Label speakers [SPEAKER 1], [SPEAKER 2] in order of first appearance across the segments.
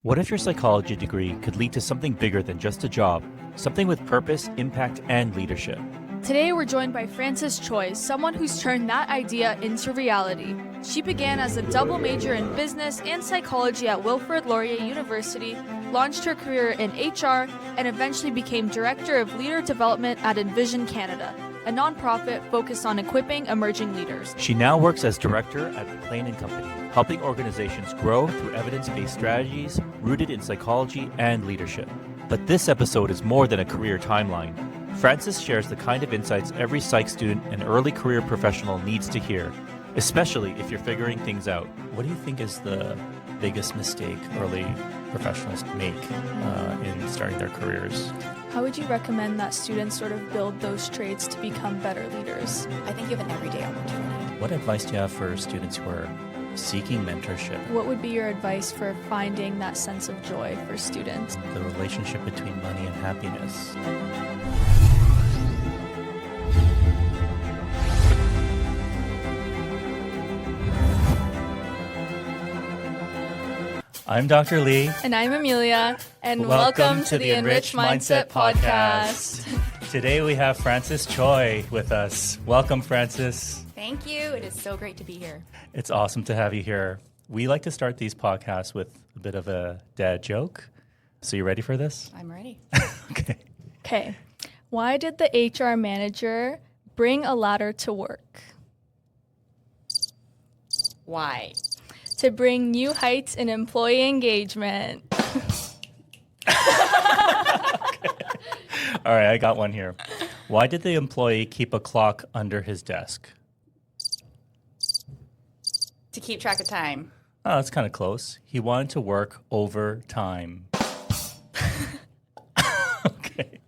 [SPEAKER 1] What if your psychology degree could lead to something bigger than just a job, something with purpose, impact, and leadership?
[SPEAKER 2] Today we're joined by Frances Choi, someone who's turned that idea into reality. She began as a double major in business and psychology at Wilfrid Laurier University, launched her career in HR, and eventually became Director of Leader Development at Envision Canada, a nonprofit focused on equipping emerging leaders.
[SPEAKER 1] She now works as Director at McLean Company, helping organizations grow through evidence-based strategies rooted in psychology and leadership. But this episode is more than a career timeline. Frances shares the kind of insights every psych student and early career professional needs to hear, especially if you're figuring things out. What do you think is the biggest mistake early professionals make in starting their careers?
[SPEAKER 2] How would you recommend that students sort of build those traits to become better leaders?
[SPEAKER 3] I think you have an everyday opportunity.
[SPEAKER 1] What advice do you have for students who are seeking mentorship?
[SPEAKER 2] What would be your advice for finding that sense of joy for students?
[SPEAKER 1] The relationship between money and happiness. I'm Dr. Lee.
[SPEAKER 2] And I'm Emilia, and welcome to the Enriched Mindset Podcast.
[SPEAKER 1] Today we have Frances Choi with us. Welcome, Frances.
[SPEAKER 3] Thank you. It is so great to be here.
[SPEAKER 1] It's awesome to have you here. We like to start these podcasts with a bit of a dad joke. So you ready for this?
[SPEAKER 3] I'm ready.
[SPEAKER 2] Okay. Why did the HR manager bring a ladder to work?
[SPEAKER 3] Why?
[SPEAKER 2] To bring new heights in employee engagement.
[SPEAKER 1] Okay. All right, I got one here. Why did the employee keep a clock under his desk?
[SPEAKER 3] To keep track of time.
[SPEAKER 1] Oh, that's kind of close. He wanted to work overtime. Okay.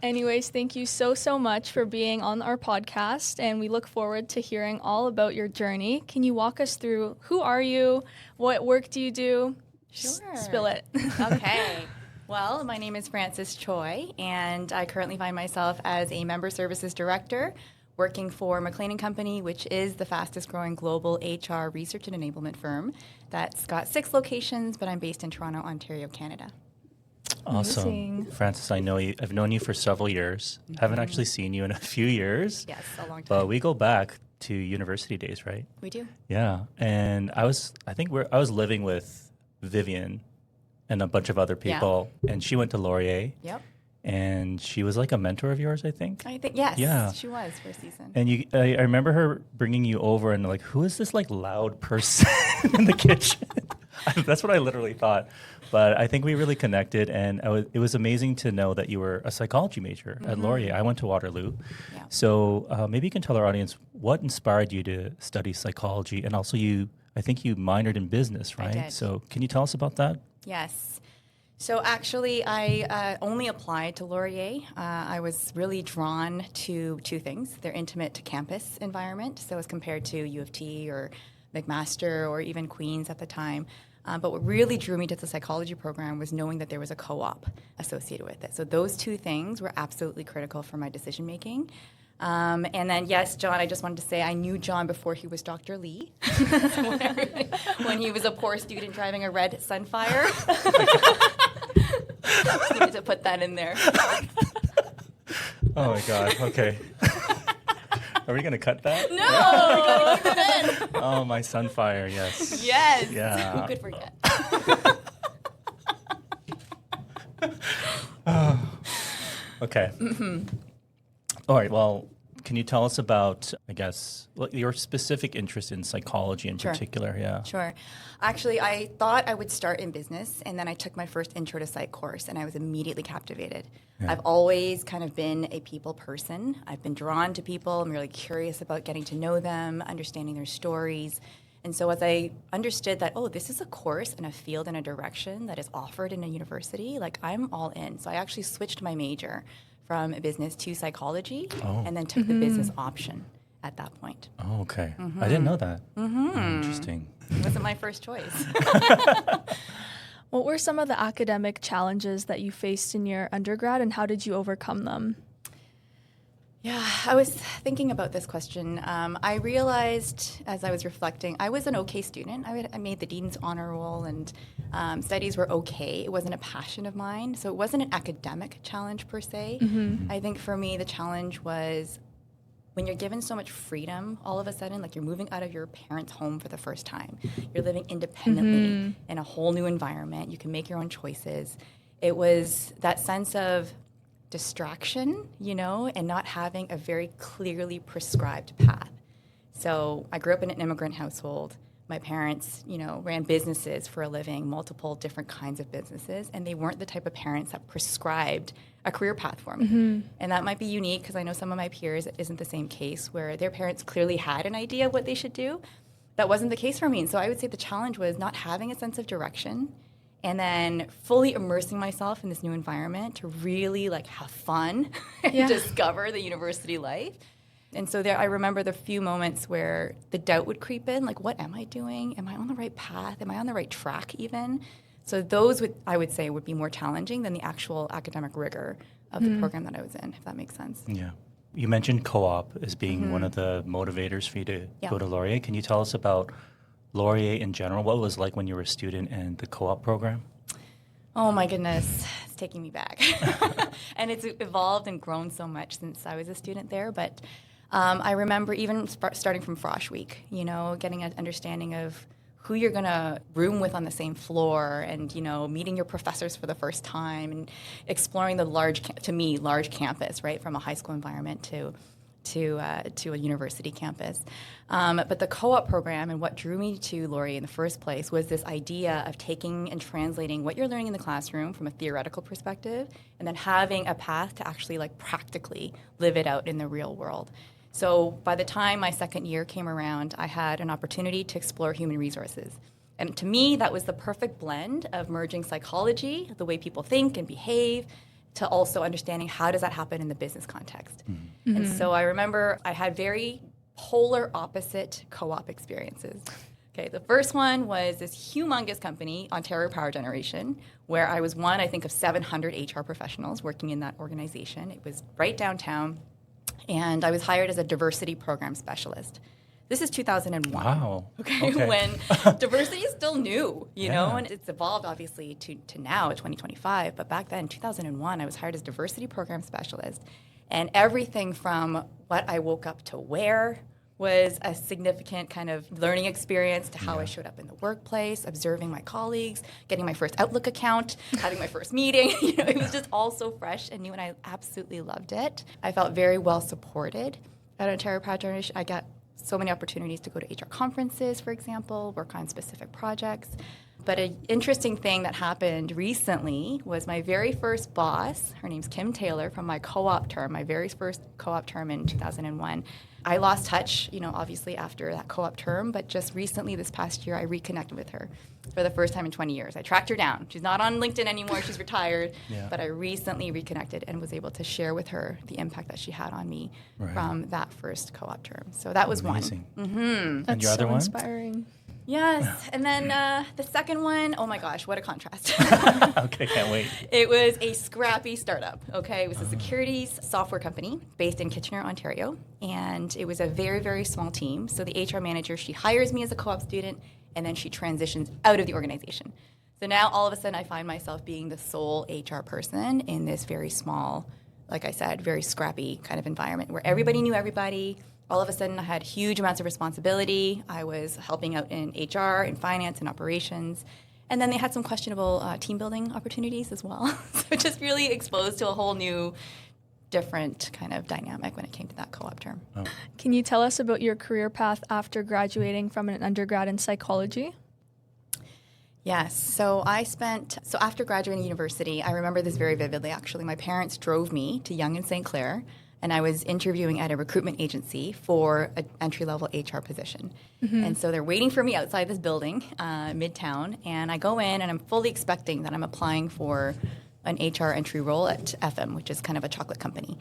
[SPEAKER 2] Anyways, thank you so much for being on our podcast, and we look forward to hearing all about your journey. Can you walk us through who are you? What work do you do?
[SPEAKER 3] Sure.
[SPEAKER 2] Spill it.
[SPEAKER 3] Okay. Well, my name is Frances Choi, and I currently find myself as a Member Services Director working for McLean Company, which is the fastest growing global HR research and enablement firm. That's got 6 locations, but I'm based in Toronto, Ontario, Canada.
[SPEAKER 1] Awesome.
[SPEAKER 2] Amazing.
[SPEAKER 1] Frances, I know you. I've known you for several years. Haven't actually seen you in a few years.
[SPEAKER 3] Yes, a long time.
[SPEAKER 1] But we go back to university days, right?
[SPEAKER 3] We do.
[SPEAKER 1] Yeah. And I was living with Vivian and a bunch of other people, and she went to Laurier.
[SPEAKER 3] Yep.
[SPEAKER 1] And she was like a mentor of yours, I think.
[SPEAKER 3] I think, yes,
[SPEAKER 1] Yeah.
[SPEAKER 3] she was for a season.
[SPEAKER 1] And I remember her bringing you over and like, who is this like loud person in the kitchen? That's what I literally thought. But I think we really connected, and it was amazing to know that you were a psychology major at Laurier. I went to Waterloo.
[SPEAKER 3] Yeah.
[SPEAKER 1] So maybe you can tell our audience what inspired you to study psychology, and also I think you minored in business, right?
[SPEAKER 3] I did.
[SPEAKER 1] So can you tell us about that?
[SPEAKER 3] Yes. So actually, I only applied to Laurier. I was really drawn to 2 things. Their intimate campus environment, so as compared to U of T or McMaster or even Queen's at the time. But what really drew me to the psychology program was knowing that there was a co-op associated with it. So those 2 things were absolutely critical for my decision making. And then, yes, John, I just wanted to say I knew John before he was Dr. Lee, when he was a poor student driving a red Sunfire. Needed to put that in there.
[SPEAKER 1] Oh my God. Okay. Are we going to cut that?
[SPEAKER 3] No, we gotta keep it in.
[SPEAKER 1] Oh, my Sunfire, yes.
[SPEAKER 3] Yes.
[SPEAKER 1] Yeah.
[SPEAKER 3] Who could forget?
[SPEAKER 1] Okay. All right. Well, can you tell us about, I guess, your specific interest in psychology in particular? Yeah.
[SPEAKER 3] Sure. Actually, I thought I would start in business, and then I took my first Intro to Psych course, and I was immediately captivated. Yeah. I've always kind of been a people person. I've been drawn to people. I'm really curious about getting to know them, understanding their stories. And so as I understood that, this is a course and a field and a direction that is offered in a university, like I'm all in. So I actually switched my major from business to psychology and then took the business option at that point.
[SPEAKER 1] Oh, okay. I didn't know that. Interesting.
[SPEAKER 3] It wasn't my first choice.
[SPEAKER 2] What were some of the academic challenges that you faced in your undergrad, and how did you overcome them?
[SPEAKER 3] Yeah, I was thinking about this question. I realized as I was reflecting, I was an okay student. I made the Dean's Honor Roll, and studies were okay. It wasn't a passion of mine, so it wasn't an academic challenge per se. I think for me, the challenge was when you're given so much freedom, all of a sudden, like you're moving out of your parents' home for the first time. You're living independently in a whole new environment. You can make your own choices. It was that sense of distraction, and not having a very clearly prescribed path. So I grew up in an immigrant household. My parents, ran businesses for a living, multiple different kinds of businesses, and they weren't the type of parents that prescribed a career path for me. And that might be unique because I know some of my peers, it isn't the same case where their parents clearly had an idea of what they should do. That wasn't the case for me. And so I would say the challenge was not having a sense of direction and then fully immersing myself in this new environment to really have fun and discover the university life. And so I remember the few moments where the doubt would creep in, what am I doing? Am I on the right path? Am I on the right track even? So those I would say would be more challenging than the actual academic rigor of the program that I was in, if that makes sense.
[SPEAKER 1] Yeah. You mentioned co-op as being one of the motivators for you to go to Laurier. Can you tell us about Laurier in general? What it was like when you were a student and the co-op program?
[SPEAKER 3] Oh my goodness, it's taking me back. And it's evolved and grown so much since I was a student there. But I remember even starting from Frosh Week, getting an understanding of who you're going to room with on the same floor and, meeting your professors for the first time and exploring the large campus, right, from a high school environment to a university campus. But the co-op program and what drew me to Laurier in the first place was this idea of taking and translating what you're learning in the classroom from a theoretical perspective and then having a path to actually practically live it out in the real world. So by the time my second year came around, I had an opportunity to explore human resources. And to me, that was the perfect blend of merging psychology, the way people think and behave, to also understanding how does that happen in the business context. And so I remember I had very polar opposite co-op experiences. Okay, the first one was this humongous company, Ontario Power Generation, where I was one, I think, of 700 HR professionals working in that organization. It was right downtown, and I was hired as a diversity program specialist. This is 2001.
[SPEAKER 1] Wow.
[SPEAKER 3] Okay. When diversity is still new, know, and it's evolved obviously to now, 2025. But back then, 2001, I was hired as diversity program specialist. And everything from what I woke up to wear was a significant kind of learning experience to how I showed up in the workplace, observing my colleagues, getting my first Outlook account, having my first meeting. It was just all so fresh and new, and I absolutely loved it. I felt very well supported at Ontario Power Generation. I got so many opportunities to go to HR conferences, for example, work on specific projects. But an interesting thing that happened recently was my very first boss, her name's Kim Taylor, from my co-op term, my very first co-op term in 2001. I lost touch, obviously after that co-op term, but just recently this past year, I reconnected with her for the first time in 20 years. I tracked her down. She's not on LinkedIn anymore. She's retired. But I recently reconnected and was able to share with her the impact that she had on me from that first co-op term. So that was
[SPEAKER 1] amazing.
[SPEAKER 3] One.
[SPEAKER 1] And your other one?
[SPEAKER 2] Inspiring.
[SPEAKER 3] Yes. And then the second one, oh my gosh, what a contrast.
[SPEAKER 1] Okay, can't wait.
[SPEAKER 3] It was a scrappy startup, okay? It was a securities software company based in Kitchener, Ontario. And it was a very, very small team. So the HR manager, she hires me as a co-op student, and then she transitions out of the organization. So now all of a sudden I find myself being the sole HR person in this very small, like I said, very scrappy kind of environment where everybody knew everybody. All of a sudden, I had huge amounts of responsibility. I was helping out in HR, in finance, and operations. And then they had some questionable team building opportunities as well. So just really exposed to a whole new, different kind of dynamic when it came to that co-op term.
[SPEAKER 1] Oh.
[SPEAKER 2] Can you tell us about your career path after graduating from an undergrad in psychology?
[SPEAKER 3] Yes. So after graduating university, I remember this very vividly, actually. My parents drove me to Yonge and St. Clair, and I was interviewing at a recruitment agency for an entry-level HR position. And so they're waiting for me outside this building, Midtown, and I go in and I'm fully expecting that I'm applying for an HR entry role at FM, which is kind of a chocolate company.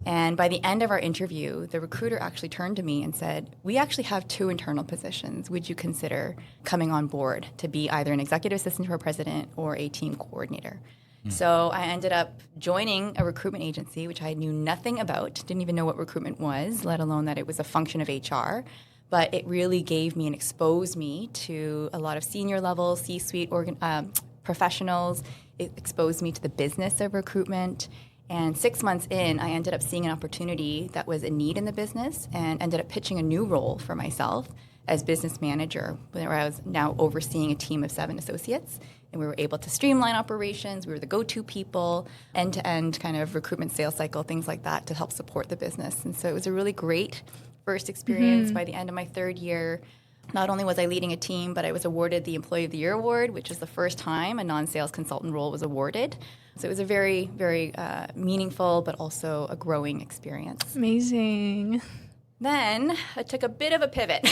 [SPEAKER 3] And by the end of our interview, the recruiter actually turned to me and said, we actually have 2 internal positions. Would you consider coming on board to be either an executive assistant to our president or a team coordinator? So I ended up joining a recruitment agency, which I knew nothing about, didn't even know what recruitment was, let alone that it was a function of HR. But it really gave me and exposed me to a lot of senior level C-suite professionals. It exposed me to the business of recruitment. And 6 months in, I ended up seeing an opportunity that was a need in the business and ended up pitching a new role for myself as business manager, where I was now overseeing a team of 7 associates. And we were able to streamline operations. We were the go-to people, end-to-end kind of recruitment sales cycle, things like that to help support the business. And so it was a really great first experience. By the end of my 3rd year, not only was I leading a team, but I was awarded the Employee of the Year award, which is the first time a non-sales consultant role was awarded. So it was a very, very meaningful, but also a growing experience.
[SPEAKER 2] Amazing.
[SPEAKER 3] Then I took a bit of a pivot,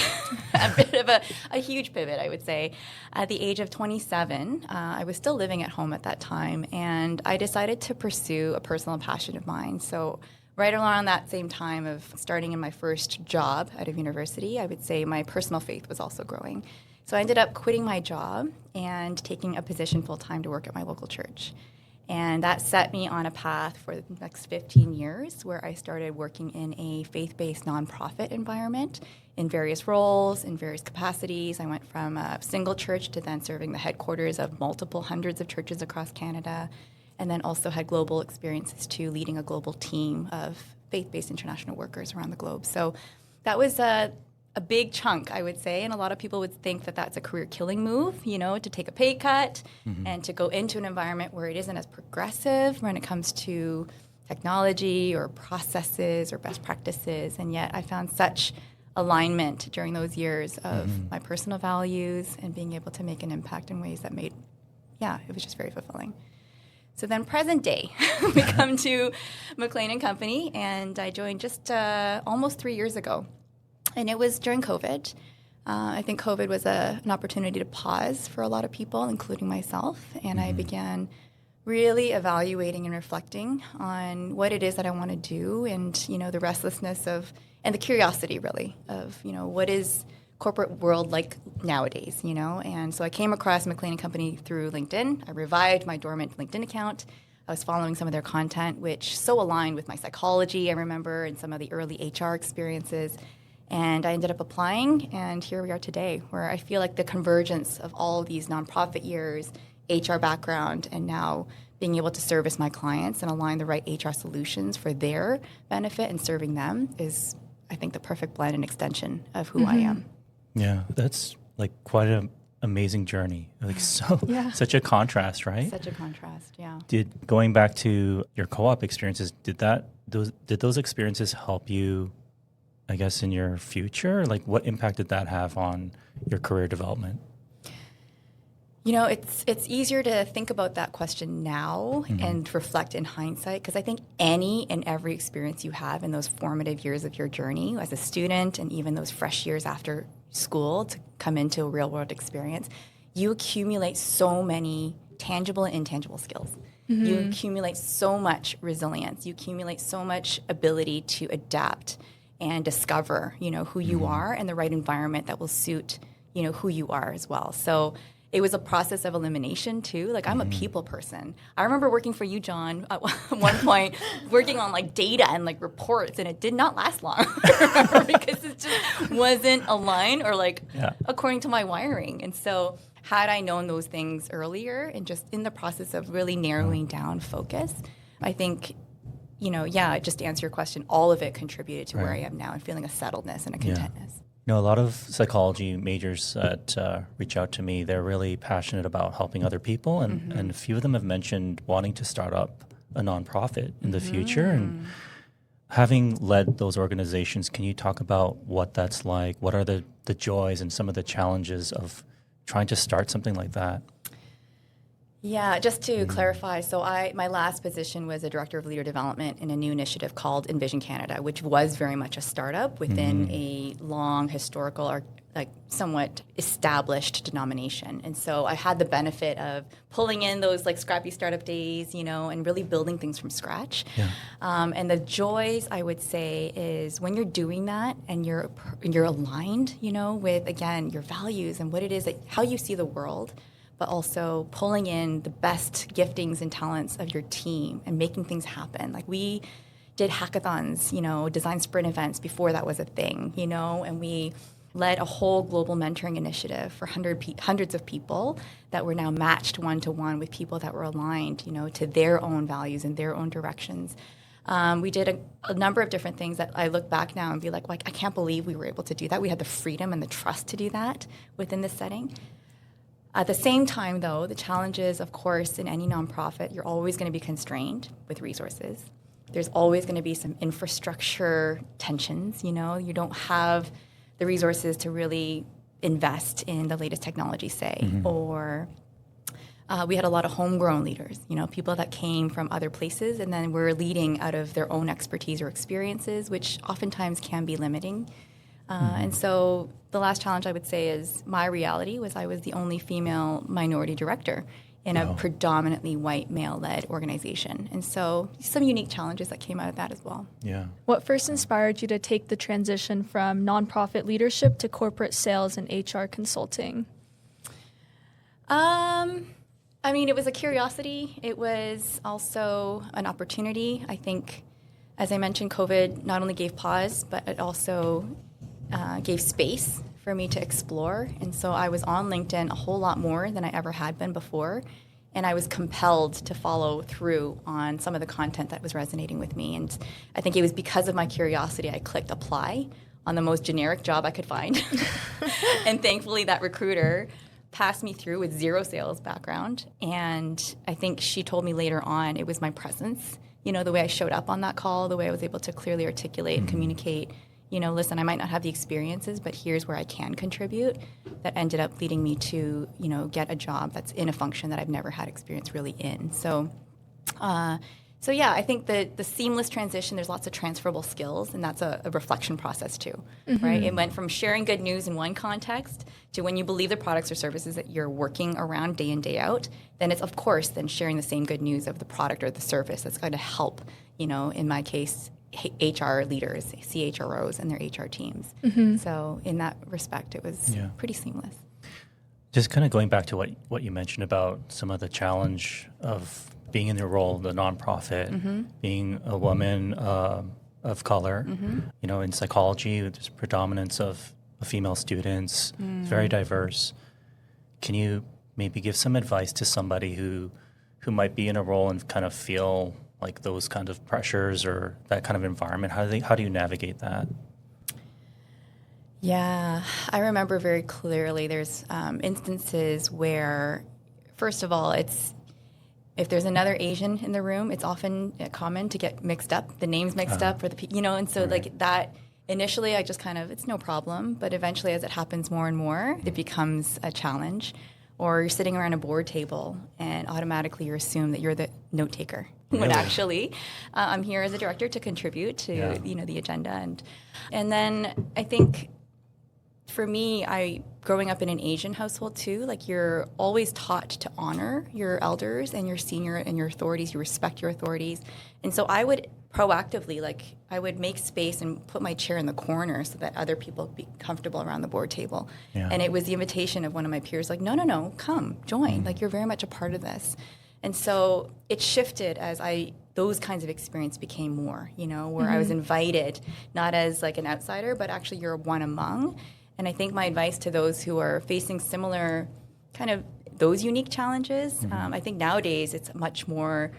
[SPEAKER 3] a huge pivot, I would say. At the age of 27, I was still living at home at that time, and I decided to pursue a personal passion of mine. So right around that same time of starting in my first job out of university, I would say my personal faith was also growing. So I ended up quitting my job and taking a position full-time to work at my local church. And that set me on a path for the next 15 years where I started working in a faith-based nonprofit environment in various roles, in various capacities. I went from a single church to then serving the headquarters of multiple hundreds of churches across Canada, and then also had global experiences too, leading a global team of faith-based international workers around the globe. So that was a big chunk, I would say, and a lot of people would think that that's a career-killing move, to take a pay cut and to go into an environment where it isn't as progressive when it comes to technology or processes or best practices. And yet I found such alignment during those years of my personal values and being able to make an impact in ways that made, it was just very fulfilling. So then present day, we come to McLean Company, and I joined just almost 3 years ago. And it was during COVID. I think COVID was an opportunity to pause for a lot of people, including myself. And I began really evaluating and reflecting on what it is that I want to do and, the restlessness and the curiosity really of, what is corporate world like nowadays, And so I came across McLean Company through LinkedIn. I revived my dormant LinkedIn account. I was following some of their content, which so aligned with my psychology, I remember, and some of the early HR experiences. And I ended up applying, and here we are today, where I feel like the convergence of all these nonprofit years, HR background, and now being able to service my clients and align the right HR solutions for their benefit and serving them is, I think, the perfect blend and extension of who I am.
[SPEAKER 1] Yeah, that's like quite an amazing journey. Like such a contrast, right?
[SPEAKER 3] Such a contrast, yeah.
[SPEAKER 1] Going back to your co-op experiences, did those experiences help you, I guess, in your future? Like, what impact did that have on your career development?
[SPEAKER 3] It's easier to think about that question now and reflect in hindsight, because I think any and every experience you have in those formative years of your journey as a student and even those fresh years after school to come into a real-world experience, you accumulate so many tangible and intangible skills. You accumulate so much resilience. You accumulate so much ability to adapt and discover, who you are and the right environment that will suit, who you are as well. So it was a process of elimination too. Like, I'm a people person. I remember working for you, John, at one point, working on like data and like reports, and it did not last long because it just wasn't aligned or according to my wiring. And so had I known those things earlier and just in the process of really narrowing down focus, I think, just to answer your question, all of it contributed to where I am now and feeling a settledness and a contentness.
[SPEAKER 1] A lot of psychology majors that reach out to me, they're really passionate about helping other people. And a few of them have mentioned wanting to start up a nonprofit in the future. And having led those organizations, can you talk about what that's like? What are the joys and some of the challenges of trying to start something like that?
[SPEAKER 3] Yeah, just to clarify, so my last position was a director of leader development in a new initiative called Envision Canada, which was very much a startup within a long historical or somewhat established denomination. And so I had the benefit of pulling in those scrappy startup days, and really building things from scratch. Yeah. And the joys, I would say, is when you're doing that and you're aligned, with, again, your values and what it is, how you see the world, but also pulling in the best giftings and talents of your team and making things happen. Like we did hackathons, design sprint events before that was a thing, and we led a whole global mentoring initiative for hundreds of people that were now matched one-to-one with people that were aligned, to their own values and their own directions. We did a number of different things that I look back now and be like, I can't believe we were able to do that. We had the freedom and the trust to do that within this setting. At the same time, though, the challenge is, of course, in any nonprofit, you're always going to be constrained with resources. There's always going to be some infrastructure tensions, You don't have the resources to really invest in the latest technology, say, or we had a lot of homegrown leaders, people that came from other places and then were leading out of their own expertise or experiences, which oftentimes can be limiting. And so the last challenge I would say is my reality was I was the only female minority director in a predominantly white male-led organization. And so some unique challenges that came out of that as well.
[SPEAKER 1] Yeah.
[SPEAKER 2] What first inspired you to take the transition from nonprofit leadership to corporate sales and HR consulting?
[SPEAKER 3] It was a curiosity. It was also an opportunity. I think, as I mentioned, COVID not only gave pause, but it also gave space for me to explore. And so I was on LinkedIn a whole lot more than I ever had been before. And I was compelled to follow through on some of the content that was resonating with me. And I think it was because of my curiosity, I clicked apply on the most generic job I could find. And thankfully that recruiter passed me through with zero sales background. And I think she told me later on it was my presence, the way I showed up on that call, the way I was able to clearly articulate and communicate, listen, I might not have the experiences, but here's where I can contribute, that ended up leading me to, get a job that's in a function that I've never had experience really in. So yeah, I think the seamless transition, there's lots of transferable skills, and that's a reflection process too, right? It went from sharing good news in one context to when you believe the products or services that you're working around day in, day out, then it's, of course, then sharing the same good news of the product or the service that's going to help, in my case, HR leaders, CHROs, and their HR teams. So in that respect, it was pretty seamless.
[SPEAKER 1] Just kind of going back to what you mentioned about some of the challenge of being in your role, the nonprofit, being a woman of color, in psychology, there's a predominance of female students, it's very diverse. Can you maybe give some advice to somebody who might be in a role and kind of feel like those kind of pressures or that kind of environment? How do you navigate that?
[SPEAKER 3] Yeah, I remember very clearly there's instances where, first of all, if there's another Asian in the room, it's often common to get mixed up, the names mixed up, or and so like that, initially I just kind of, it's no problem, but eventually as it happens more and more, it becomes a challenge. Or you're sitting around a board table and automatically you assume that you're the note taker. Really? When actually, I'm here as a director to contribute to the agenda, and then I think for me, growing up in an Asian household too, like you're always taught to honor your elders and your senior and your authorities. You respect your authorities, and so I would proactively, I would make space and put my chair in the corner so that other people could be comfortable around the board table. Yeah. And it was the invitation of one of my peers, like, no, come, join. Like, you're very much a part of this. And so it shifted as those kinds of experience became more, where I was invited, not as like an outsider, but actually you're one among. And I think my advice to those who are facing similar kind of those unique challenges, I think nowadays it's much more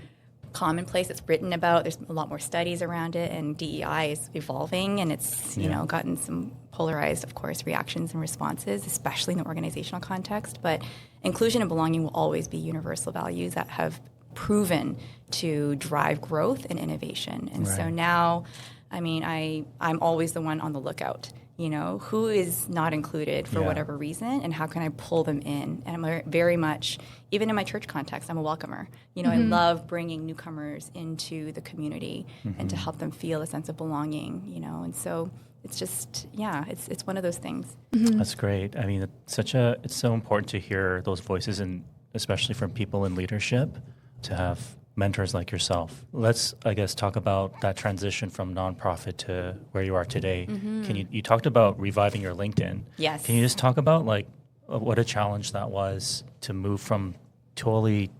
[SPEAKER 3] commonplace. It's written about. There's a lot more studies around it, and DEI is evolving, and it's gotten some polarized, of course, reactions and responses, especially in the organizational context. But inclusion and belonging will always be universal values that have proven to drive growth and innovation. And so now, I'm always the one on the lookout. Who is not included for whatever reason, and how can I pull them in? And I'm very much, even in my church context, I'm a welcomer. I love bringing newcomers into the community and to help them feel a sense of belonging, and so it's just, it's one of those things.
[SPEAKER 1] That's great. It's so important to hear those voices, and especially from people in leadership, to have mentors like yourself. Let's, I guess, talk about that transition from nonprofit to where you are today. Can you talked about reviving your LinkedIn.
[SPEAKER 3] Yes.
[SPEAKER 1] Can you just talk about what a challenge that was to move from totally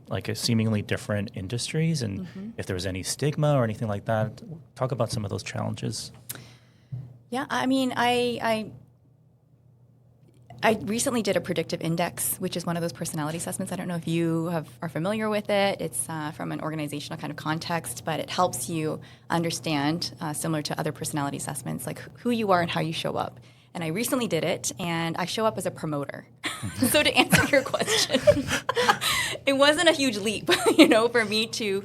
[SPEAKER 1] like a seemingly different industries, and if there was any stigma or anything like that. Talk about some of those challenges.
[SPEAKER 3] Yeah, I mean, I recently did a predictive index, which is one of those personality assessments. I don't know if you are familiar with it. It's from an organizational kind of context, but it helps you understand, similar to other personality assessments, like who you are and how you show up. And I recently did it, and I show up as a promoter. So to answer your question, it wasn't a huge leap, for me to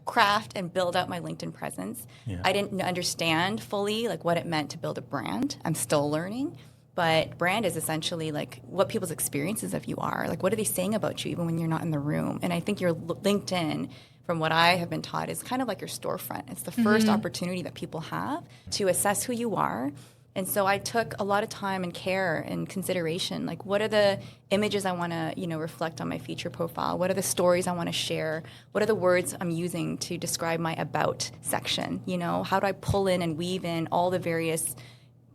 [SPEAKER 3] craft and build out my LinkedIn presence. Yeah. I didn't understand fully like what it meant to build a brand. I'm still learning. But brand is essentially like what people's experiences of you are. Like, what are they saying about you even when you're not in the room? And I think your LinkedIn, from what I have been taught, is kind of like your storefront. It's the first opportunity that people have to assess who you are. And so I took a lot of time and care and consideration. Like, what are the images I want to, reflect on my feature profile? What are the stories I want to share? What are the words I'm using to describe my about section? How do I pull in and weave in all the various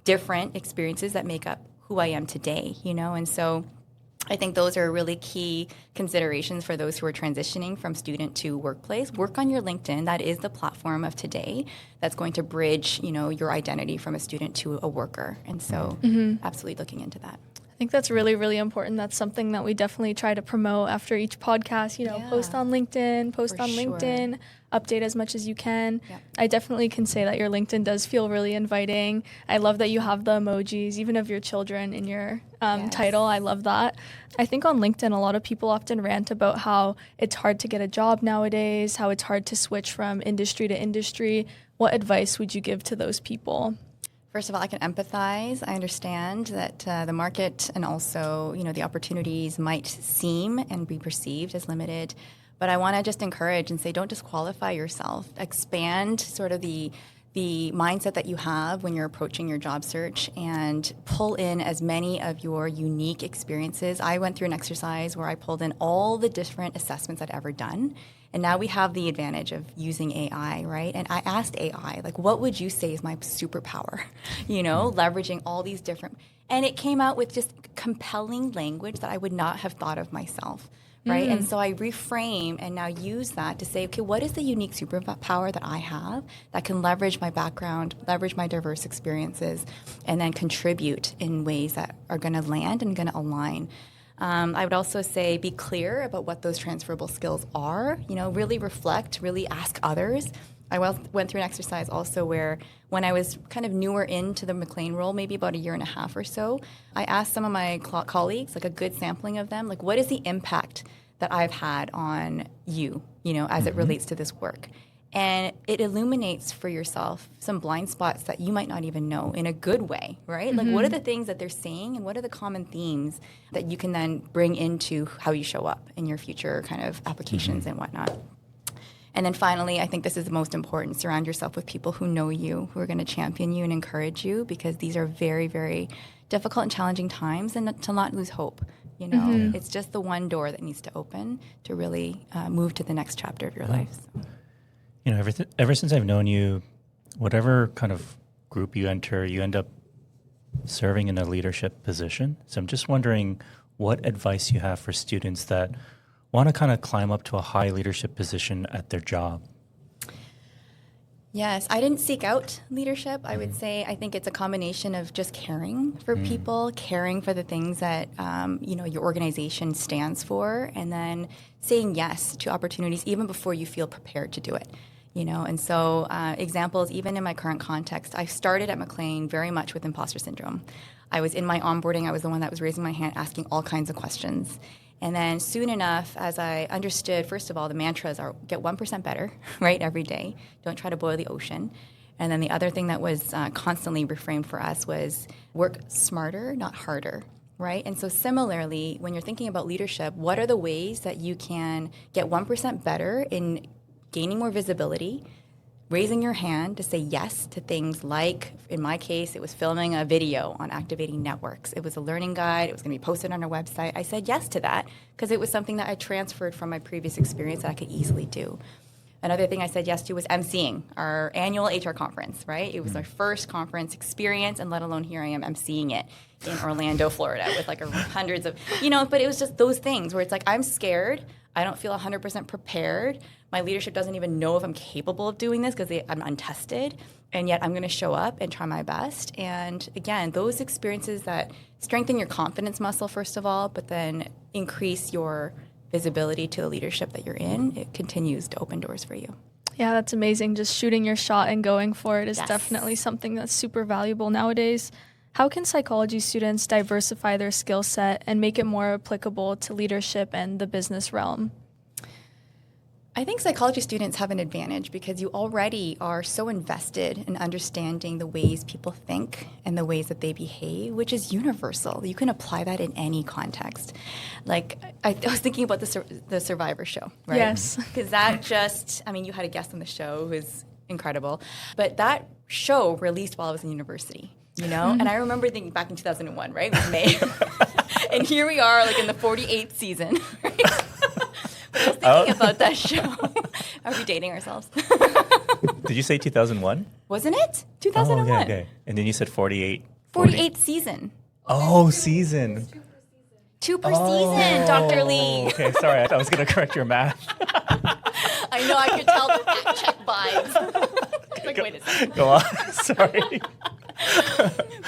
[SPEAKER 3] different experiences that make up who I am today, And so I think those are really key considerations for those who are transitioning from student to workplace. Work on your LinkedIn. That is the platform of today that's going to bridge, your identity from a student to a worker. And so absolutely looking into that.
[SPEAKER 2] I think that's really, really important. That's something that we definitely try to promote after each podcast, post on LinkedIn, LinkedIn, update as much as you can. Yeah. I definitely can say that your LinkedIn does feel really inviting. I love that you have the emojis, even of your children in your title. I love that. I think on LinkedIn, a lot of people often rant about how it's hard to get a job nowadays, how it's hard to switch from industry to industry. What advice would you give to those people?
[SPEAKER 3] First of all, I can empathize. I understand that the market and also, the opportunities might seem and be perceived as limited. But I want to just encourage and say, don't disqualify yourself. Expand sort of the mindset that you have when you're approaching your job search and pull in as many of your unique experiences. I went through an exercise where I pulled in all the different assessments I'd ever done. And now we have the advantage of using AI, right? And I asked AI, like, what would you say is my superpower? Leveraging all these different, and it came out with just compelling language that I would not have thought of myself, right? And so I reframe and now use that to say, okay, what is the unique superpower that I have that can leverage my background, leverage my diverse experiences, and then contribute in ways that are going to land and going to align. I would also say be clear about what those transferable skills are, really reflect, really ask others. I went through an exercise also where when I was kind of newer into the McLean role, maybe about a year and a half or so, I asked some of my colleagues, like a good sampling of them, like what is the impact that I've had on you, as it relates to this work? And it illuminates for yourself some blind spots that you might not even know in a good way, right? Like, what are the things that they're saying and what are the common themes that you can then bring into how you show up in your future kind of applications and whatnot? And then finally, I think this is the most important. Surround yourself with people who know you, who are going to champion you and encourage you, because these are very, very difficult and challenging times, and to not lose hope. It's just the one door that needs to open to really move to the next chapter of your life. So.
[SPEAKER 1] Ever since I've known you, whatever kind of group you enter, you end up serving in a leadership position. So I'm just wondering what advice you have for students that want to kind of climb up to a high leadership position at their job.
[SPEAKER 3] Yes, I didn't seek out leadership. I would say I think it's a combination of just caring for people, caring for the things that your organization stands for, and then saying yes to opportunities even before you feel prepared to do it. And so examples, even in my current context, I started at McLean very much with imposter syndrome. I was in my onboarding, I was the one that was raising my hand, asking all kinds of questions. And then soon enough, as I understood, first of all, the mantras are get 1% better, right, every day. Don't try to boil the ocean. And then the other thing that was constantly reframed for us was work smarter, not harder, right? And so similarly, when you're thinking about leadership, what are the ways that you can get 1% better in gaining more visibility, raising your hand to say yes to things like, in my case, it was filming a video on activating networks. It was a learning guide. It was going to be posted on our website. I said yes to that because it was something that I transferred from my previous experience that I could easily do. Another thing I said yes to was emceeing our annual HR conference, right? It was our first conference experience, and let alone here I am emceeing it in Orlando, Florida, with like hundreds of, but it was just those things where it's like, I'm scared. I don't feel 100% prepared. My leadership doesn't even know if I'm capable of doing this because I'm untested, and yet I'm going to show up and try my best. And again, those experiences that strengthen your confidence muscle, first of all, but then increase your visibility to the leadership that you're in, it continues to open doors for you.
[SPEAKER 2] Yeah, that's amazing. Just shooting your shot and going for it is definitely something that's super valuable nowadays. How can psychology students diversify their skill set and make it more applicable to leadership and the business realm?
[SPEAKER 3] I think psychology students have an advantage because you already are so invested in understanding the ways people think and the ways that they behave, which is universal. You can apply that in any context. Like, I was thinking about the Survivor show, right?
[SPEAKER 2] Yes.
[SPEAKER 3] Because that just, you had a guest on the show who was incredible, but that show released while I was in university, And I remember thinking back in 2001, right? It was May. And here we are, like in the 48th season, right? I was thinking about that show. Are we dating ourselves?
[SPEAKER 1] Did you say 2001?
[SPEAKER 3] Wasn't it? 2001.
[SPEAKER 1] Oh, okay. And then you said 48.
[SPEAKER 3] 48th season.
[SPEAKER 1] Oh, season.
[SPEAKER 3] 2 per season, Dr. Lee.
[SPEAKER 1] Okay, sorry. I thought I was going to correct your math.
[SPEAKER 3] I know, I could tell the fact check vibes. Like, wait a second.
[SPEAKER 1] Go on. Sorry.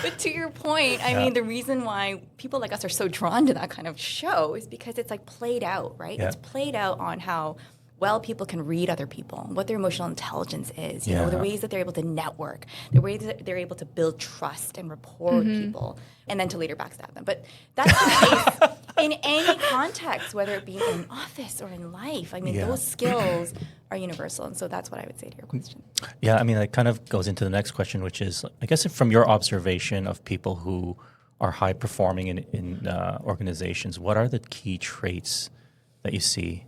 [SPEAKER 3] But to your point, I mean, the reason why people like us are so drawn to that kind of show is because it's like played out, right? Yeah. It's played out on how well people can read other people, what their emotional intelligence is, you know, the ways that they're able to network, the ways that they're able to build trust and rapport with people, and then to later backstab them. But that's the case in any context, whether it be in an office or in life. I mean, those skills are universal, and so that's what I would say to your question.
[SPEAKER 1] Yeah, I mean, that kind of goes into the next question, which is, I guess, from your observation of people who are high performing in organizations, what are the key traits that you see?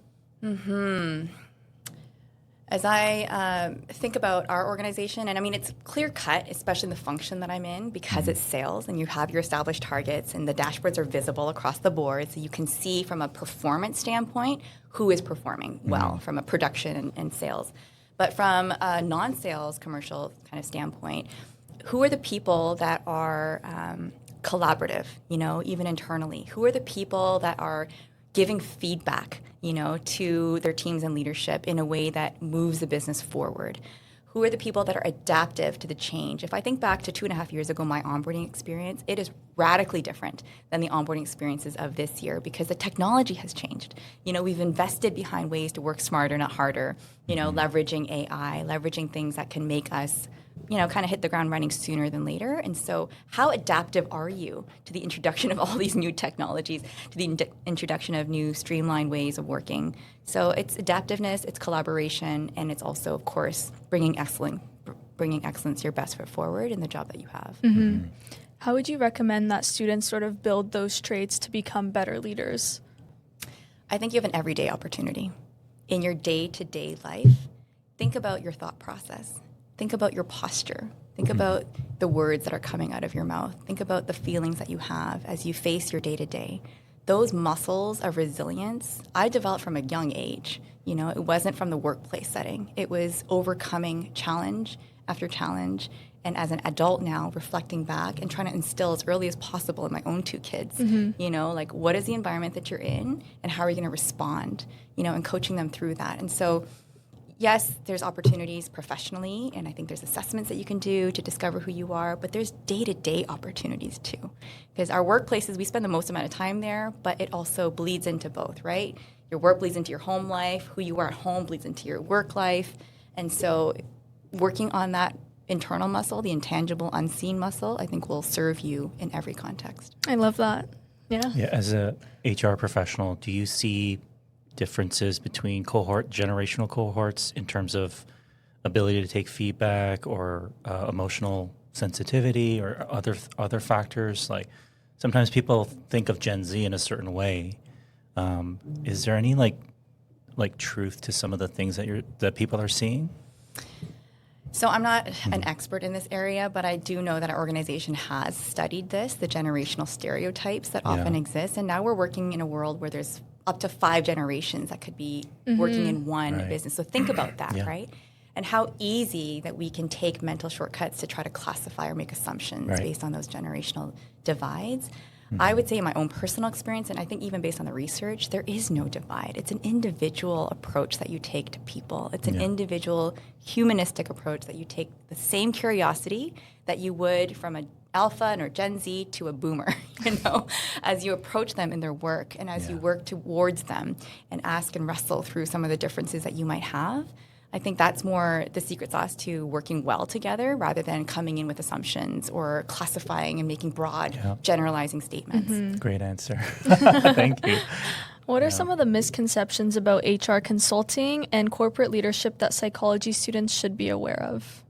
[SPEAKER 3] As I think about our organization, and I mean, it's clear cut, especially in the function that I'm in, because it's sales and you have your established targets and the dashboards are visible across the board. So you can see from a performance standpoint who is performing well from a production and sales. But from a non-sales commercial kind of standpoint, who are the people that are collaborative, you know, even internally? Who are the people that are giving feedback, you know, to their teams and leadership in a way that moves the business forward? Who are the people that are adaptive to the change? If I think back to 2.5 years ago, my onboarding experience, it is radically different than the onboarding experiences of this year because the technology has changed. You know, we've invested behind ways to work smarter, not harder, you know, leveraging AI, leveraging things that can make us, you know, kind of hit the ground running sooner than later. And so how adaptive are you to the introduction of all these new technologies, to the introduction of new streamlined ways of working? So it's adaptiveness, it's collaboration, and it's also, of course, bringing excellence, your best foot forward in the job that you have.
[SPEAKER 2] How would you recommend that students sort of build those traits to become better leaders?
[SPEAKER 3] I think you have an everyday opportunity. In your day-to-day life, think about your thought process. Think about your posture. Think about the words that are coming out of your mouth. Think about the feelings that you have as you face your day-to-day. Those muscles of resilience, I developed from a young age. You know, it wasn't from the workplace setting. It was overcoming challenge after challenge. And as an adult now, reflecting back and trying to instill as early as possible in my own 2 kids, you know, like what is the environment that you're in and how are you going to respond, you know, and coaching them through that. And so yes, there's opportunities professionally, and I think there's assessments that you can do to discover who you are, but there's day-to-day opportunities too. Because our workplaces, we spend the most amount of time there, but it also bleeds into both, right? Your work bleeds into your home life, who you are at home bleeds into your work life, and so working on that internal muscle, the intangible, unseen muscle, I think will serve you in every context.
[SPEAKER 2] I love that. Yeah.
[SPEAKER 1] As a HR professional, do you see differences between generational cohorts in terms of ability to take feedback or emotional sensitivity or other factors? Like sometimes people think of Gen Z in a certain way. Is there any like truth to some of the things that people are seeing?
[SPEAKER 3] So I'm not an expert in this area, but I do know that our organization has studied this, the generational stereotypes that often exist. And now we're working in a world where there's up to 5 generations that could be working in one business. So think about that, right? And how easy that we can take mental shortcuts to try to classify or make assumptions based on those generational divides. I would say in my own personal experience, and I think even based on the research, there is no divide. It's an individual approach that you take to people. It's an individual humanistic approach that you take the same curiosity that you would from an alpha or Gen Z to a boomer, as you approach them in their work and as you work towards them and ask and wrestle through some of the differences that you might have. I think that's more the secret sauce to working well together rather than coming in with assumptions or classifying and making broad, generalizing statements.
[SPEAKER 1] Great answer. Thank you.
[SPEAKER 2] What are some of the misconceptions about HR consulting and corporate leadership that psychology students should be aware of?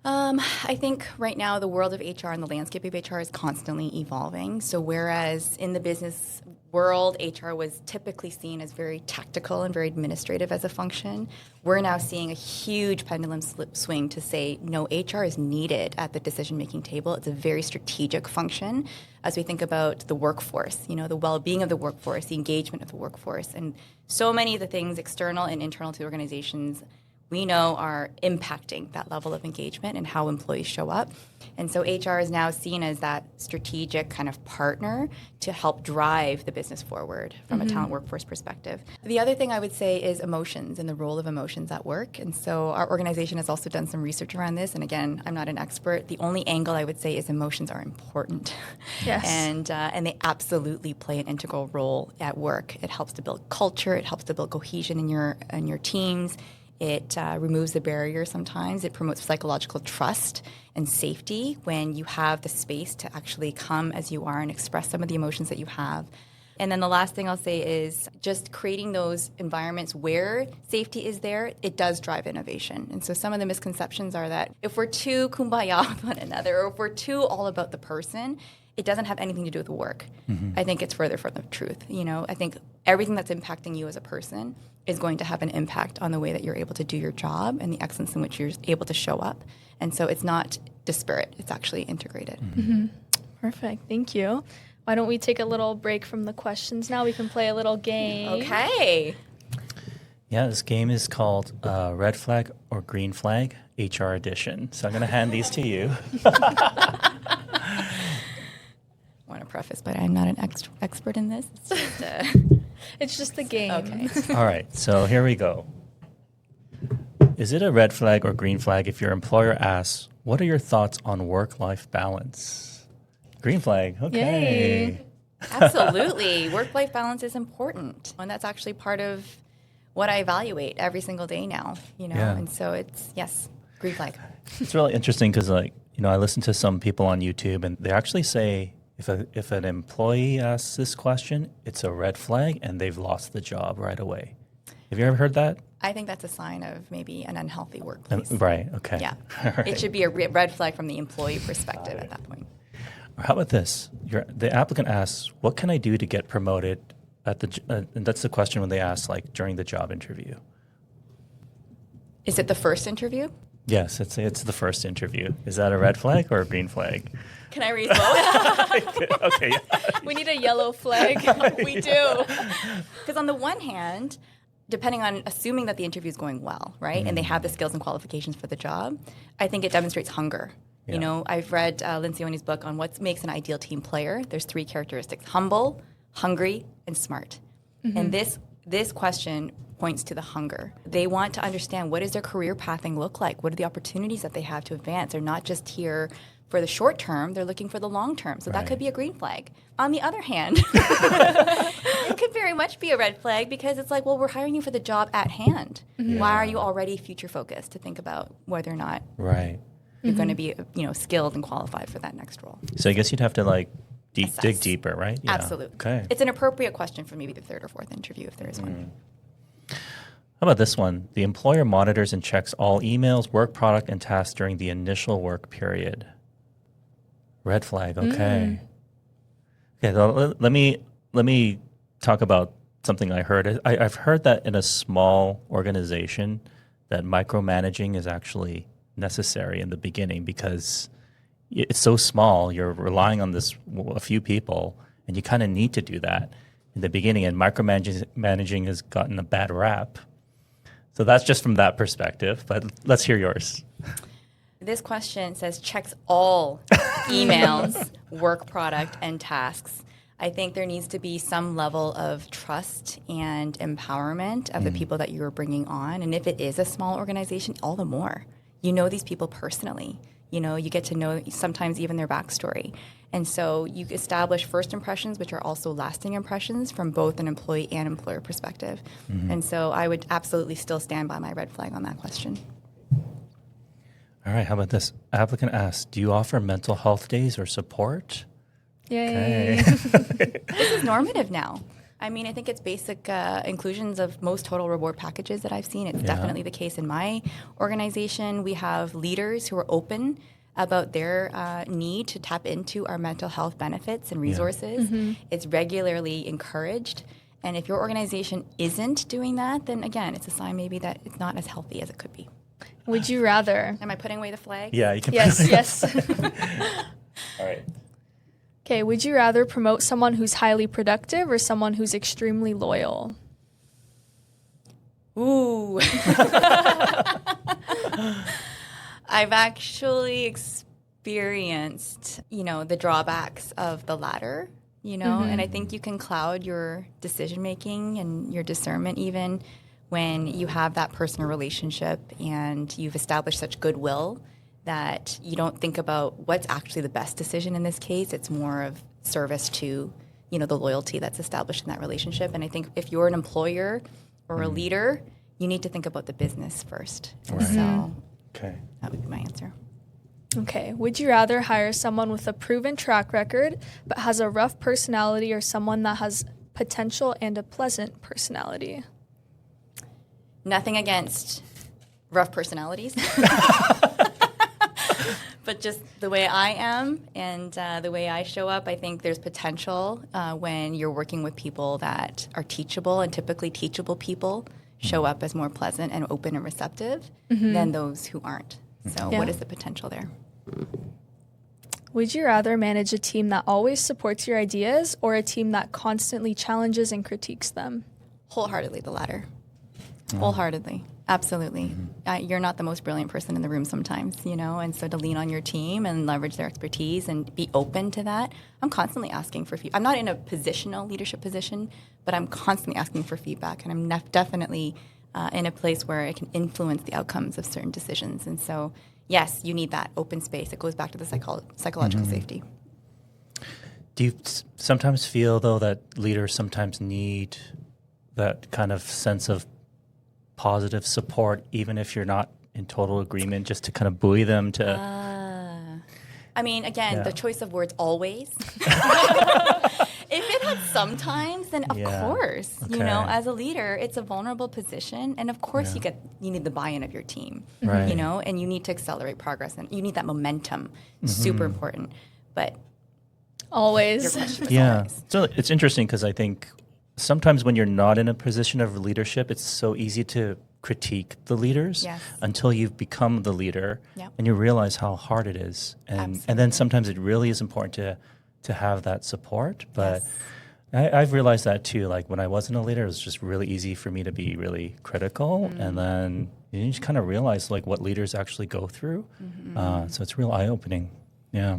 [SPEAKER 3] I think right now the world of HR and the landscape of HR is constantly evolving. So whereas in the business world, HR was typically seen as very tactical and very administrative as a function, we're now seeing a huge pendulum swing to say, no, HR is needed at the decision-making table. It's a very strategic function as we think about the workforce, the well-being of the workforce, the engagement of the workforce, and so many of the things external and internal to organizations we know are impacting that level of engagement and how employees show up. And so HR is now seen as that strategic kind of partner to help drive the business forward from a talent workforce perspective. The other thing I would say is emotions and the role of emotions at work. And so our organization has also done some research around this. And again, I'm not an expert. The only angle I would say is emotions are important.
[SPEAKER 2] Yes.
[SPEAKER 3] And they absolutely play an integral role at work. It helps to build culture. It helps to build cohesion in your teams. It removes the barrier sometimes. It promotes psychological trust and safety when you have the space to actually come as you are and express some of the emotions that you have. And then the last thing I'll say is just creating those environments where safety is there, it does drive innovation. And so some of the misconceptions are that if we're too kumbaya with one another or if we're too all about the person, it doesn't have anything to do with the work. I think it's further from the truth. I think everything that's impacting you as a person is going to have an impact on the way that you're able to do your job and the excellence in which you're able to show up. And so it's not disparate, it's actually integrated.
[SPEAKER 2] Perfect, thank you. Why don't we take a little break from the questions now? We can play a little game.
[SPEAKER 3] Okay.
[SPEAKER 1] Yeah, this game is called Red Flag or Green Flag, HR Edition. So I'm going to hand these to you.
[SPEAKER 3] I want to preface, but I'm not an expert in this.
[SPEAKER 2] It's just a game.
[SPEAKER 3] Okay.
[SPEAKER 1] All right, so here we go. Is it a red flag or green flag if your employer asks, what are your thoughts on work-life balance? Green flag, okay.
[SPEAKER 2] Yay.
[SPEAKER 3] Absolutely. Work-life balance is important. And that's actually part of what I evaluate every single day now,
[SPEAKER 1] Yeah.
[SPEAKER 3] And so it's, yes, green flag.
[SPEAKER 1] It's really interesting because, I listen to some people on YouTube and they actually say if an employee asks this question, it's a red flag and they've lost the job right away. Have you ever heard that?
[SPEAKER 3] I think that's a sign of maybe an unhealthy workplace.
[SPEAKER 1] Right, okay.
[SPEAKER 3] Yeah.
[SPEAKER 1] Right.
[SPEAKER 3] It should be a red flag from the employee perspective at that point.
[SPEAKER 1] How about this? The applicant asks, what can I do to get promoted and that's the question when they ask, during the job interview.
[SPEAKER 3] Is it the first interview?
[SPEAKER 1] Yes, it's the first interview. Is that a red flag or a green flag?
[SPEAKER 3] Can I read both?
[SPEAKER 1] Okay. Yeah.
[SPEAKER 2] We need a yellow flag.
[SPEAKER 3] We do. Because on the one hand, depending on assuming that the interview is going well, right, and they have the skills and qualifications for the job, I think it demonstrates hunger.
[SPEAKER 1] Yeah.
[SPEAKER 3] I've read Lencioni's book on what makes an ideal team player. There's 3 characteristics: humble, hungry, and smart. And this question points to the hunger. They want to understand, what does their career pathing look like? What are the opportunities that they have to advance? They're not just here for the short term, they're looking for the long term. So that could be a green flag. On the other hand, it could very much be a red flag because it's like, well, we're hiring you for the job at hand. Why are you already future focused to think about whether or not you're going to be, skilled and qualified for that next role?
[SPEAKER 1] So I guess you'd have to dig deeper, right? Yeah.
[SPEAKER 3] Absolutely.
[SPEAKER 1] Okay.
[SPEAKER 3] It's an appropriate question for maybe the 3rd or 4th interview if there is one.
[SPEAKER 1] How about this one? The employer monitors and checks all emails, work product, and tasks during the initial work period. Red flag, okay. Okay, let me talk about something I heard. I've heard that in a small organization that micromanaging is actually necessary in the beginning because it's so small. You're relying on a few people, and you kind of need to do that. in the beginning, and micromanaging has gotten a bad rap. So that's just from that perspective, but let's hear yours.
[SPEAKER 3] This question says checks all emails, work product, and tasks. I think there needs to be some level of trust and empowerment of the people that you are bringing on. And if it is a small organization, all the more. You know these people personally. You get to know sometimes even their backstory. And so you establish first impressions, which are also lasting impressions from both an employee and employer perspective. And so I would absolutely still stand by my red flag on that question.
[SPEAKER 1] All right, how about this? Applicant asks, do you offer mental health days or support?
[SPEAKER 2] Yay.
[SPEAKER 1] Okay.
[SPEAKER 3] This is normative now. I mean, I think it's basic inclusions of most total reward packages that I've seen. It's definitely the case in my organization. We have leaders who are open about their need to tap into our mental health benefits and resources. It's regularly encouraged. And if your organization isn't doing that, then again, it's a sign maybe that it's not as healthy as it could be.
[SPEAKER 2] Would you rather?
[SPEAKER 3] Am I putting away the flag?
[SPEAKER 1] Yeah, you can.
[SPEAKER 2] Yes.
[SPEAKER 1] All right.
[SPEAKER 2] Okay, would you rather promote someone who's highly productive or someone who's extremely loyal?
[SPEAKER 3] Ooh. I've actually experienced, the drawbacks of the latter, and I think you can cloud your decision making and your discernment even when you have that personal relationship and you've established such goodwill that you don't think about what's actually the best decision in this case. It's more of service to, the loyalty that's established in that relationship. And I think if you're an employer or a leader, you need to think about the business first.
[SPEAKER 1] Right.
[SPEAKER 3] So
[SPEAKER 1] Okay.
[SPEAKER 3] that would be my answer.
[SPEAKER 2] Okay, would you rather hire someone with a proven track record but has a rough personality or someone that has potential and a pleasant personality?
[SPEAKER 3] Nothing against rough personalities. But just the way I am and the way I show up, I think there's potential when you're working with people that are teachable, and typically teachable people show up as more pleasant and open and receptive than those who aren't. So what is the potential there?
[SPEAKER 2] Would you rather manage a team that always supports your ideas or a team that constantly challenges and critiques them?
[SPEAKER 3] Wholeheartedly the latter. Wholeheartedly. Absolutely. You're not the most brilliant person in the room sometimes, and so to lean on your team and leverage their expertise and be open to that. I'm constantly asking for feedback. I'm not in a leadership position, but I'm constantly asking for feedback, and I'm definitely in a place where I can influence the outcomes of certain decisions. And so, yes, you need that open space. It goes back to the psychological safety.
[SPEAKER 1] Do you sometimes feel, though, that leaders sometimes need that kind of sense of positive support, even if you're not in total agreement, just to kind of buoy them to...
[SPEAKER 3] I mean, again, the choice of words always. If it had sometimes, then of course, as a leader, it's a vulnerable position. And of course you need the buy-in of your team,
[SPEAKER 1] right.
[SPEAKER 3] And you need to accelerate progress and you need that momentum. Super important. But
[SPEAKER 2] always.
[SPEAKER 3] Your question was always.
[SPEAKER 1] So it's interesting because I think sometimes when you're not in a position of leadership, it's so easy to critique the leaders until you've become the leader and you realize how hard it is. And then sometimes it really is important to have that support. But I've realized that too. Like when I wasn't a leader, it was just really easy for me to be really critical. And then you just kind of realize like what leaders actually go through. So it's real eye-opening. Yeah.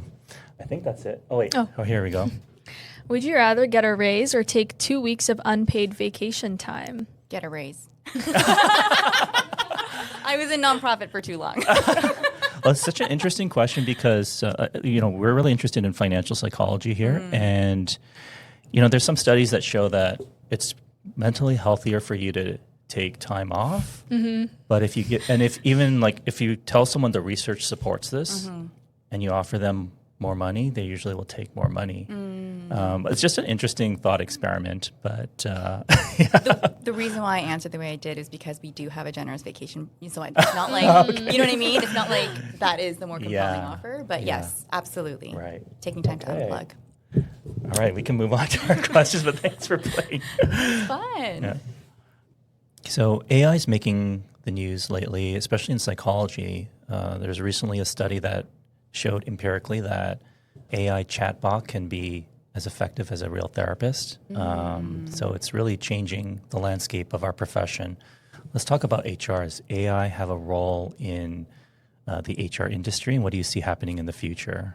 [SPEAKER 1] I think that's it. Oh, wait. Oh, here we go.
[SPEAKER 2] Would you rather get a raise or take 2 weeks of unpaid vacation time?
[SPEAKER 3] Get a raise. I was in nonprofit for too long.
[SPEAKER 1] Well, it's such an interesting question because, we're really interested in financial psychology here. And, there's some studies that show that it's mentally healthier for you to take time off. But if you tell someone the research supports this and you offer them more money, they usually will take more money. It's just an interesting thought experiment, but
[SPEAKER 3] the reason why I answered the way I did is because we do have a generous vacation. So it's not like, you know what I mean? It's not like that is the more compelling offer, but yes, absolutely.
[SPEAKER 1] Right.
[SPEAKER 3] Taking time to unplug.
[SPEAKER 1] All right, we can move on to our questions, but thanks for playing.
[SPEAKER 3] It's fun.
[SPEAKER 1] Yeah. So AI is making the news lately, especially in psychology. There's recently a study that showed empirically that AI chatbot can be as effective as a real therapist. So it's really changing the landscape of our profession. Let's talk about HR. Does AI have a role in the HR industry, and what do you see happening in the future?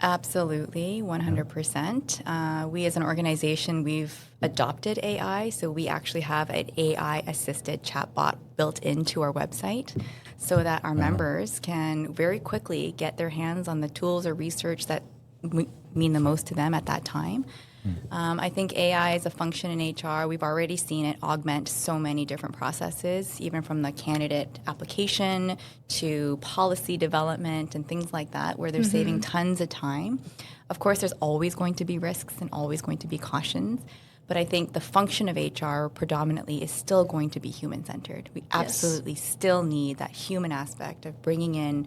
[SPEAKER 3] Absolutely, 100%. We as an organization, we've adopted AI, so we actually have an AI-assisted chatbot built into our website so that our members can very quickly get their hands on the tools or research that mean the most to them at that time. I think AI is a function in HR. We've already seen it augment so many different processes, even from the candidate application to policy development and things like that, where they're saving tons of time. Of course, there's always going to be risks and always going to be cautions, but I think the function of HR predominantly is still going to be human-centered. We absolutely still need that human aspect of bringing in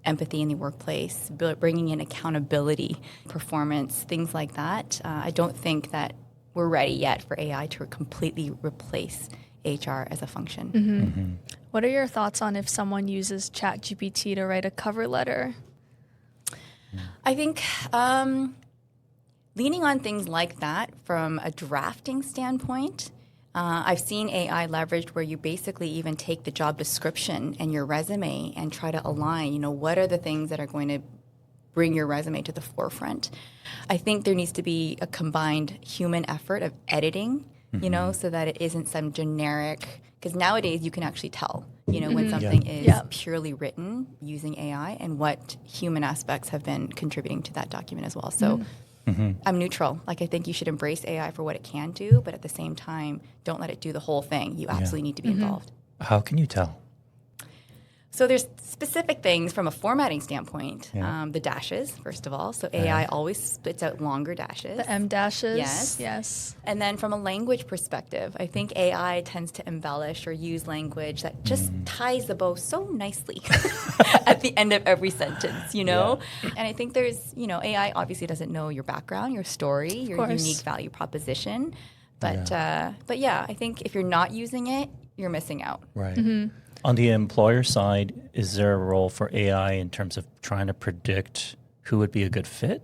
[SPEAKER 3] empathy in the workplace, bringing in accountability, performance, things like that. I don't think that we're ready yet for AI to completely replace HR as a function.
[SPEAKER 2] What are your thoughts on if someone uses ChatGPT to write a cover letter?
[SPEAKER 3] I think leaning on things like that from a drafting standpoint, I've seen AI leveraged where you basically even take the job description and your resume and try to align, what are the things that are going to bring your resume to the forefront. I think there needs to be a combined human effort of editing, so that it isn't some generic, because nowadays you can actually tell, when something is purely written using AI and what human aspects have been contributing to that document as well. So I'm neutral. I think you should embrace AI for what it can do, but at the same time, don't let it do the whole thing. You absolutely need to be involved.
[SPEAKER 1] How can you tell?
[SPEAKER 3] So there's specific things from a formatting standpoint. The dashes, first of all. So AI always spits out longer dashes.
[SPEAKER 2] The M dashes.
[SPEAKER 3] Yes. And then from a language perspective, I think AI tends to embellish or use language that just ties the bow so nicely at the end of every sentence, And I think there's, AI obviously doesn't know your background, your story, your unique value proposition. But yeah, I think if you're not using it, you're missing out.
[SPEAKER 1] Right. On the employer side, is there a role for AI in terms of trying to predict who would be a good fit?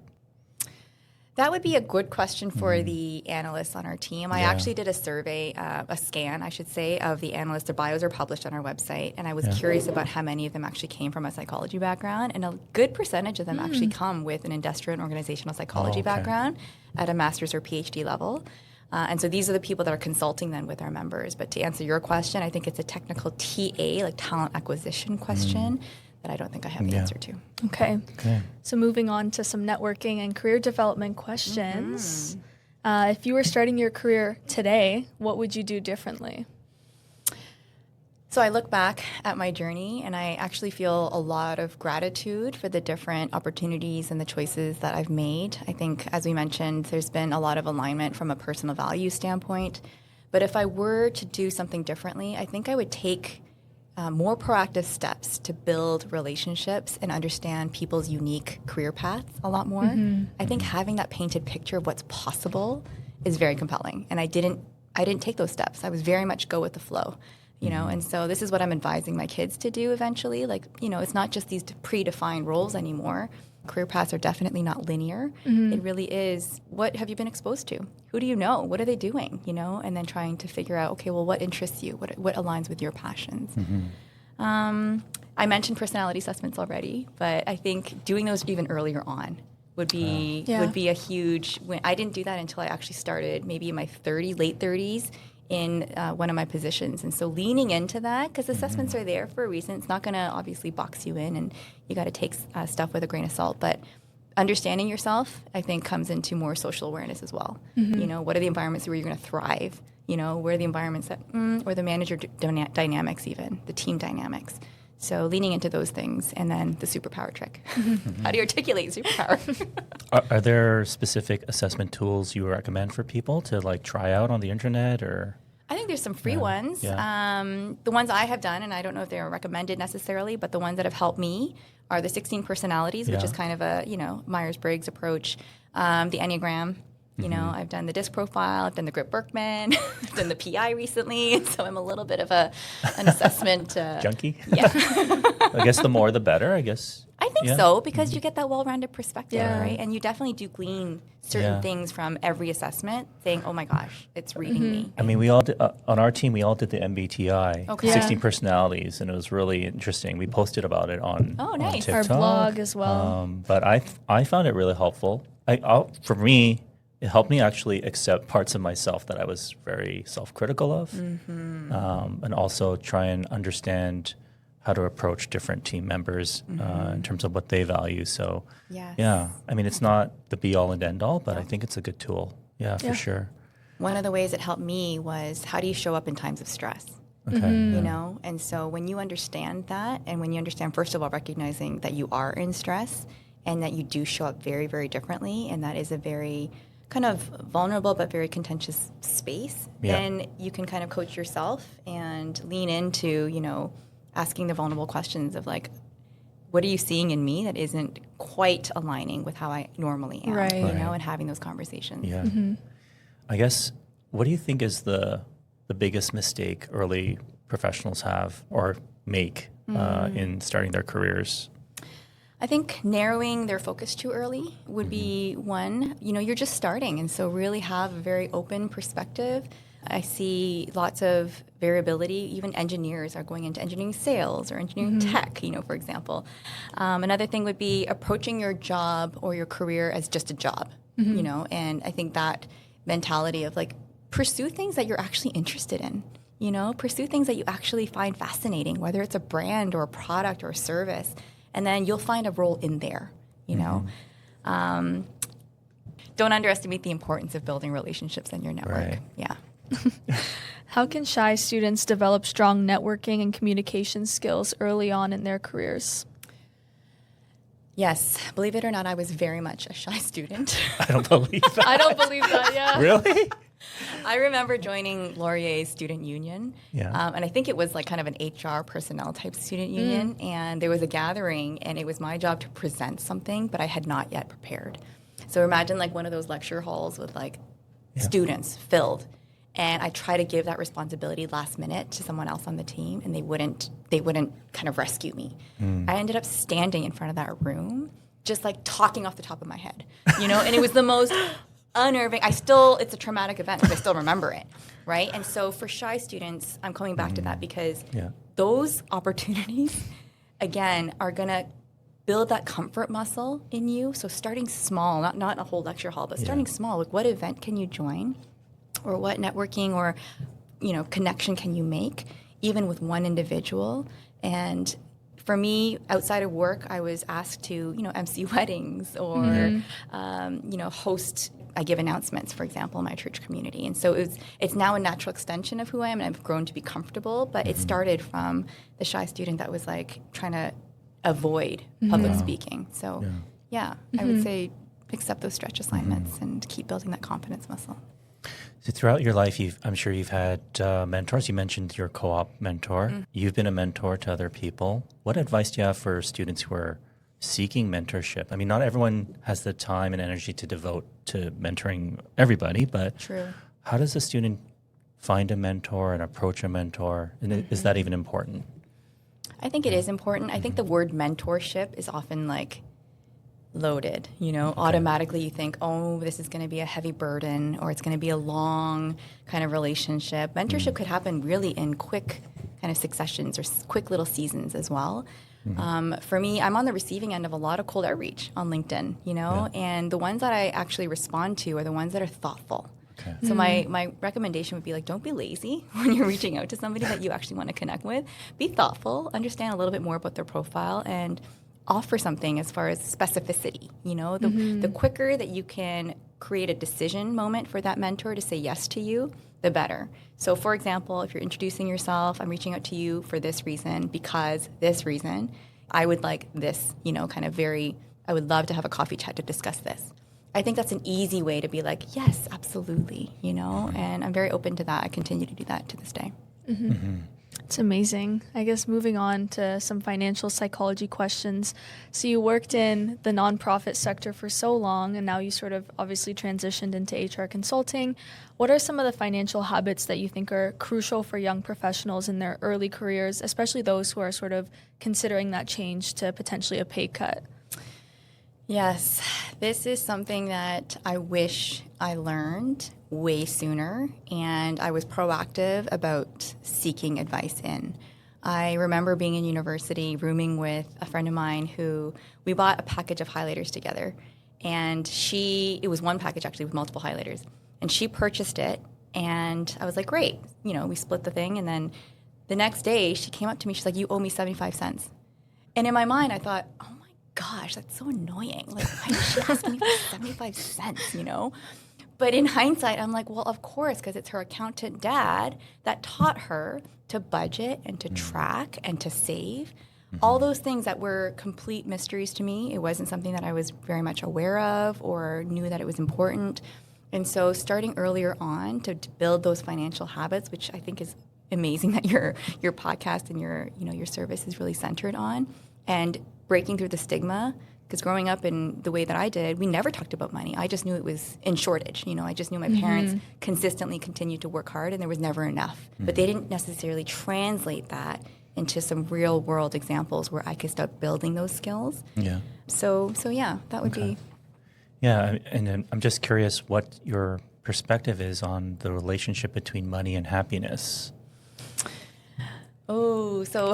[SPEAKER 3] That would be a good question for the analysts on our team. I actually did a survey, a scan, I should say, of the analysts. Their bios are published on our website, and I was curious about how many of them actually came from a psychology background, and a good percentage of them actually come with an industrial and organizational psychology background at a master's or PhD level. And so these are the people that are consulting then with our members. But to answer your question, I think it's a technical TA, like talent acquisition question, that I don't think I have the answer to.
[SPEAKER 2] Okay. So moving on to some networking and career development questions. If you were starting your career today, what would you do differently?
[SPEAKER 3] So I look back at my journey and I actually feel a lot of gratitude for the different opportunities and the choices that I've made. I think, as we mentioned, there's been a lot of alignment from a personal value standpoint. But if I were to do something differently, I think I would take more proactive steps to build relationships and understand people's unique career paths a lot more. I think having that painted picture of what's possible is very compelling. And I didn't take those steps. I was very much go with the flow. And so this is what I'm advising my kids to do eventually. It's not just these predefined roles anymore. Career paths are definitely not linear. It really is, what have you been exposed to? Who do you know? What are they doing? And then trying to figure out, okay, well, what interests you? What aligns with your passions? I mentioned personality assessments already, but I think doing those even earlier on would be a huge win. I didn't do that until I actually started maybe in my late 30s, in one of my positions. And so leaning into that, because assessments are there for a reason. It's not going to obviously box you in, and you got to take stuff with a grain of salt. But understanding yourself, I think, comes into more social awareness as well. What are the environments where you're going to thrive? Where are the environments that, or the manager dynamics even, the team dynamics. So leaning into those things, and then the superpower trick. How do you articulate superpower?
[SPEAKER 1] Are there specific assessment tools you recommend for people to try out on the internet, or?
[SPEAKER 3] I think there's some free ones. The ones I have done, and I don't know if they're recommended necessarily, but the ones that have helped me are the 16 personalities, which is kind of a Myers-Briggs approach, the Enneagram, You know, I've done the DISC profile, I've done the Grip Berkman, I've done the PI recently, so I'm a little bit of an assessment
[SPEAKER 1] junkie.
[SPEAKER 3] Yeah,
[SPEAKER 1] I guess the more the better. I guess.
[SPEAKER 3] I think so, because you get that well-rounded perspective,
[SPEAKER 2] Yeah.
[SPEAKER 3] right? And you definitely do glean certain things from every assessment, saying, "Oh my gosh, it's reading me."
[SPEAKER 1] I mean, we all did, on our team. We all did the MBTI,
[SPEAKER 3] Okay.
[SPEAKER 1] 16 personalities, and it was really interesting. We posted about it on on
[SPEAKER 3] nice.
[SPEAKER 2] Our
[SPEAKER 1] TikTok.
[SPEAKER 2] blog as well.
[SPEAKER 1] But I found it really helpful. For me, it helped me actually accept parts of myself that I was very self-critical of, and also try and understand how to approach different team members in terms of what they value. So,
[SPEAKER 3] Yes.
[SPEAKER 1] yeah, I mean, it's not the be-all and end-all, but I think it's a good tool. Yeah, for sure.
[SPEAKER 3] One of the ways it helped me was, how do you show up in times of stress?
[SPEAKER 1] Okay.
[SPEAKER 3] You know, and so when you understand that, and when you understand, first of all, recognizing that you are in stress and that you do show up very, very differently, and that is a very kind of vulnerable but very contentious space, then you can kind of coach yourself and lean into, you know, asking the vulnerable questions of like, what are you seeing in me that isn't quite aligning with how I normally am,
[SPEAKER 2] Right.
[SPEAKER 3] you know, and having those conversations.
[SPEAKER 1] Yeah. I guess, what do you think is the biggest mistake early professionals have or make in starting their careers?
[SPEAKER 3] I think narrowing their focus too early would be one. You know, you're just starting, and so really have a very open perspective. I see lots of variability. Even engineers are going into engineering sales or engineering tech, you know, for example. Another thing would be approaching your job or your career as just a job, you know, and I think that mentality of like, pursue things that you're actually interested in, you know, pursue things that you actually find fascinating, whether it's a brand or a product or a service, and then you'll find a role in there, you know. Don't underestimate the importance of building relationships in your network.
[SPEAKER 1] Right.
[SPEAKER 3] Yeah.
[SPEAKER 2] How can shy students develop strong networking and communication skills early on in their careers?
[SPEAKER 3] Yes, believe it or not, I was very much a shy student.
[SPEAKER 1] I don't believe that.
[SPEAKER 2] I don't believe that, yeah.
[SPEAKER 1] Really?
[SPEAKER 3] I remember joining Laurier's student union, and I think it was like kind of an HR personnel type student union, and there was a gathering, and it was my job to present something, but I had not yet prepared. So imagine like one of those lecture halls with like students filled, and I try to give that responsibility last minute to someone else on the team, and they wouldn't kind of rescue me. I ended up standing in front of that room, just like talking off the top of my head, you know, and it was the most unnerving. It's a traumatic event because I still remember it, right? And so for shy students, I'm coming back to that because those opportunities, again, are going to build that comfort muscle in you. So starting small, not a whole lecture hall, but starting small, like what event can you join, or what networking or, you know, connection can you make, even with one individual. And for me, outside of work, I was asked to, you know, MC weddings or, you know, host. I give announcements, for example, in my church community. And so it's now a natural extension of who I am, and I've grown to be comfortable. But it started from the shy student that was like trying to avoid public speaking. So, I would say accept those stretch assignments and keep building that confidence muscle.
[SPEAKER 1] So throughout your life, I'm sure you've had mentors. You mentioned your co-op mentor. You've been a mentor to other people. What advice do you have for students who are seeking mentorship? I mean, not everyone has the time and energy to devote to mentoring everybody, but how does a student find a mentor and approach a mentor? And is that even important?
[SPEAKER 3] I think it is important. I think the word mentorship is often like loaded, you know, automatically you think, oh, this is going to be a heavy burden, or it's going to be a long kind of relationship. Mentorship could happen really in quick kind of successions or quick little seasons as well. For me, I'm on the receiving end of a lot of cold outreach on LinkedIn, you know, and the ones that I actually respond to are the ones that are thoughtful. So my recommendation would be like, don't be lazy when you're reaching out to somebody that you actually want to connect with. Be thoughtful, understand a little bit more about their profile, and offer something as far as specificity. You know, the quicker that you can create a decision moment for that mentor to say yes to you, the better. So for example, if you're introducing yourself, I'm reaching out to you for this reason, because this reason, I would like this, you know, kind of I would love to have a coffee chat to discuss this. I think that's an easy way to be like, yes, absolutely, you know, and I'm very open to that. I continue to do that to this day.
[SPEAKER 2] It's amazing. I guess moving on to some financial psychology questions. So you worked in the nonprofit sector for so long, and now you sort of obviously transitioned into HR consulting. What are some of the financial habits that you think are crucial for young professionals in their early careers, especially those who are sort of considering that change to potentially a pay cut?
[SPEAKER 3] Yes, this is something that I wish I learned way sooner, and I was proactive about seeking advice in. I remember being in university, rooming with a friend of mine who we bought a package of highlighters together, and it was one package actually with multiple highlighters, and she purchased it, and I was like, great, we split the thing, and then the next day she came up to me, she's like, you owe me 75 cents. And in my mind, I thought, oh my gosh, that's so annoying. Like, why is she asking me for 75 cents, But in hindsight, I'm like, well, of course, because it's her accountant dad that taught her to budget and to track and to save. All those things that were complete mysteries to me. It wasn't something that I was very much aware of or knew that it was important. And so starting earlier on to build those financial habits, which I think is amazing that your podcast and your service is really centered on, and breaking through the stigma. Because growing up in the way that I did, we never talked about money. I just knew it was in shortage. I just knew my parents consistently continued to work hard and there was never enough. But they didn't necessarily translate that into some real world examples where I could start building those skills.
[SPEAKER 1] Yeah.
[SPEAKER 3] So yeah, that would be.
[SPEAKER 1] Yeah, and I'm just curious what your perspective is on the relationship between money and happiness.
[SPEAKER 3] Oh, so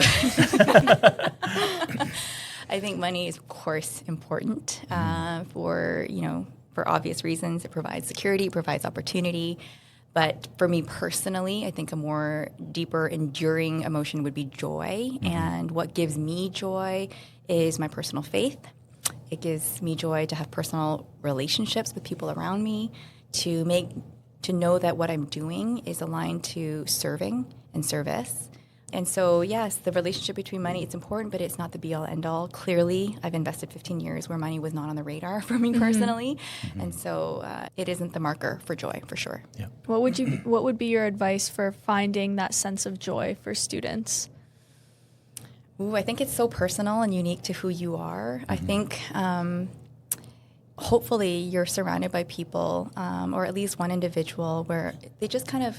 [SPEAKER 3] I think money is, of course, important for obvious reasons. It provides security, it provides opportunity. But for me personally, I think a more deeper, enduring emotion would be joy. And what gives me joy is my personal faith. It gives me joy to have personal relationships with people around me, to know that what I'm doing is aligned to serving and service. And so, yes, the relationship between money, it's important, but it's not the be-all, end-all. Clearly, I've invested 15 years where money was not on the radar for me personally. And so it isn't the marker for joy, for sure.
[SPEAKER 1] Yeah.
[SPEAKER 2] What would be your advice for finding that sense of joy for students?
[SPEAKER 3] Ooh, I think it's so personal and unique to who you are. I think hopefully you're surrounded by people or at least one individual where they just kind of,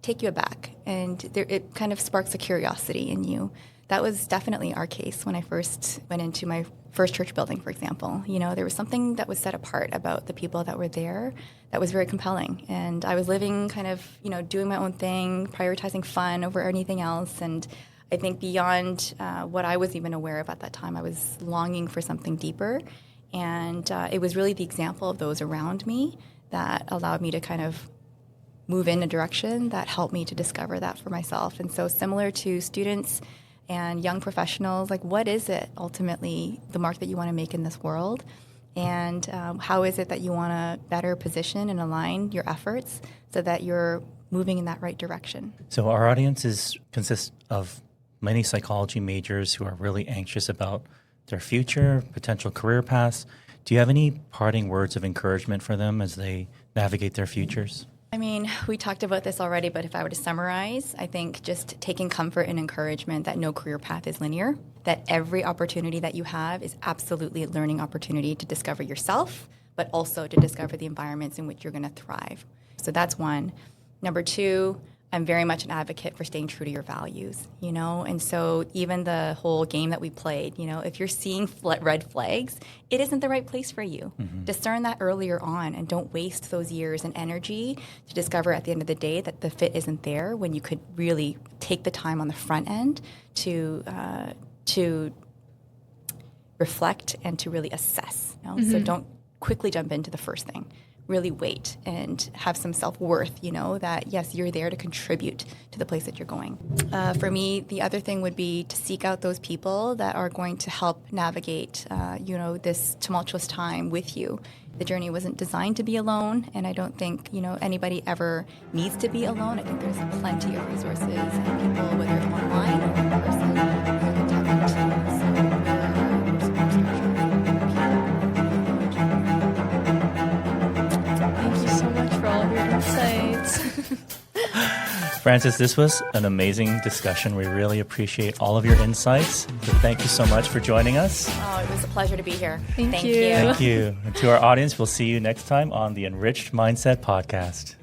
[SPEAKER 3] take you aback, and it kind of sparks a curiosity in you. That was definitely our case when I first went into my first church building, for example. There was something that was set apart about the people that were there that was very compelling. And I was living kind of, doing my own thing, prioritizing fun over anything else. And I think beyond what I was even aware of at that time, I was longing for something deeper. And it was really the example of those around me that allowed me to kind of move in a direction that helped me to discover that for myself. And so similar to students and young professionals, like, what is it ultimately, the mark that you want to make in this world? And how is it that you want to better position and align your efforts so that you're moving in that right direction?
[SPEAKER 1] So our audience consists of many psychology majors who are really anxious about their future, potential career paths. Do you have any parting words of encouragement for them as they navigate their futures?
[SPEAKER 3] I mean, we talked about this already, but if I were to summarize, I think just taking comfort and encouragement that no career path is linear, that every opportunity that you have is absolutely a learning opportunity to discover yourself, but also to discover the environments in which you're going to thrive. So that's one. Number two, I'm very much an advocate for staying true to your values, and so even the whole game that we played, if you're seeing red flags, it isn't the right place for you. Discern that earlier on and don't waste those years and energy to discover at the end of the day that the fit isn't there, when you could really take the time on the front end to reflect and to really assess. So don't quickly jump into the first thing. Really wait and have some self-worth, that, yes, you're there to contribute to the place that you're going. For me, the other thing would be to seek out those people that are going to help navigate, this tumultuous time with you. The journey wasn't designed to be alone, and I don't think, anybody ever needs to be alone. I think there's plenty of resources and people, whether it's online or in person, who can tap into.
[SPEAKER 2] Thank you so much for all of your insights.
[SPEAKER 1] Frances, this was an amazing discussion. We really appreciate all of your insights. So thank you so much for joining us.
[SPEAKER 3] Oh, it was a pleasure to be here.
[SPEAKER 2] Thank you.
[SPEAKER 1] Thank you. And to our audience, we'll see you next time on the Enriched Mindset Podcast.